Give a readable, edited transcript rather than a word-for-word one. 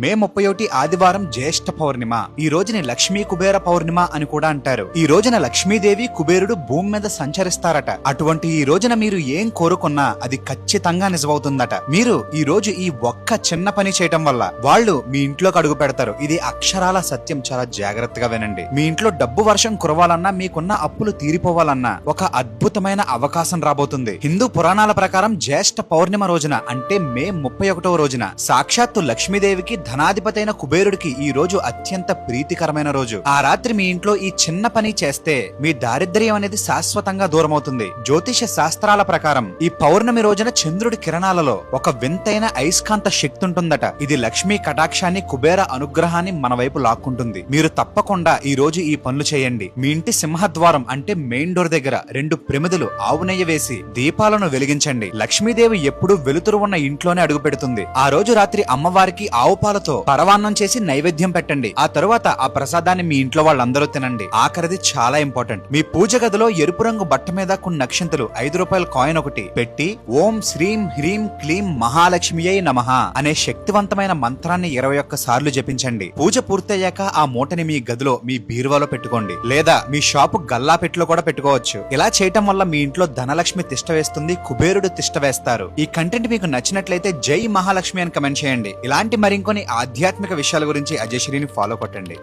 మే 31 ఆదివారం జ్యేష్ఠ పౌర్ణిమ. ఈ రోజుని లక్ష్మీ కుబేర పౌర్ణిమ అని కూడా అంటారు. ఈ రోజున లక్ష్మీదేవి కుబేరుడు భూమి మీద సంచరిస్తారట. అటువంటి ఈ రోజున మీరు ఏం కోరుకున్నా అది ఖచ్చితంగా నిజమవుతుందట. మీరు ఈ రోజు ఈ ఒక్క చిన్న పని చేయటం వల్ల వాళ్ళు మీ ఇంట్లోకి అడుగు పెడతారు. ఇది అక్షరాల సత్యం. చాలా జాగ్రత్తగా వినండి. మీ ఇంట్లో డబ్బు వర్షం కురవాలన్నా, మీకున్న అప్పులు తీరిపోవాలన్నా ఒక అద్భుతమైన అవకాశం రాబోతుంది. హిందూ పురాణాల ప్రకారం జ్యేష్ఠ పౌర్ణిమ రోజున అంటే మే 31వ రోజున సాక్షాత్తు లక్ష్మీదేవికి ధనాధిపతైన కుబేరుడికి ఈ రోజు అత్యంత ప్రీతికరమైన రోజు. ఆ రాత్రి మీ ఇంట్లో ఈ చిన్న పని చేస్తే మీ దారిద్ర్యం అనేది శాశ్వతంగా దూరమవుతుంది. జ్యోతిష శాస్త్రాల ప్రకారం ఈ పౌర్ణమి రోజున చంద్రుడి కిరణాలలో ఒక వింతైన అయస్కాంత శక్తి ఉంటుందట. ఇది లక్ష్మీ కటాక్షాన్ని, కుబేర అనుగ్రహాన్ని మన వైపు లాక్కుంటుంది. మీరు తప్పకుండా ఈ రోజు ఈ పనులు చేయండి. మీ ఇంటి సింహద్వారం అంటే మెయిన్ డోర్ దగ్గర 2 ప్రమిదలు ఆవు నెయ్యి వేసి దీపాలను వెలిగించండి. లక్ష్మీదేవి ఎప్పుడూ వెలుతురు ఉన్న ఇంట్లోనే అడుగు పెడుతుంది. ఆ రోజు రాత్రి అమ్మవారికి ఆవు పాలతో పరవాన్నం చేసి నైవేద్యం పెట్టండి. ఆ తరువాత ఆ ప్రసాదాన్ని మీ ఇంట్లో వాళ్ళందరూ తినండి. ఆఖరిది చాలా ఇంపార్టెంట్. మీ పూజ గదిలో ఎరుపు రంగు బట్ట మీద కొన్ని నక్షంతలు 5 రూపాయల కాయిన్ ఒకటి పెట్టి ఓం శ్రీం హ్రీం క్లీం మహాలక్ష్మియై నమః అనే శక్తివంతమైన మంత్రాన్ని 21 సార్లు జపించండి. పూజ పూర్తయ్యాక ఆ మూటని మీ గదిలో, మీ బీరువాలో పెట్టుకోండి. లేదా మీ షాపు గల్లా పెట్టిలో కూడా పెట్టుకోవచ్చు. ఇలా చేయటం వల్ల మీ ఇంట్లో ధనలక్ష్మి తిష్ట వేస్తుంది, కుబేరుడు తిష్ట వేస్తారు. ఈ కంటెంట్ మీకు నచ్చినట్లయితే జై మహాలక్ష్మి అని కమెంట్ చేయండి. ఇలాంటి మరికొన్ని ఆధ్యాత్మిక విషయాల గురించి అజయశ్రీని ఫాలో కొట్టండి.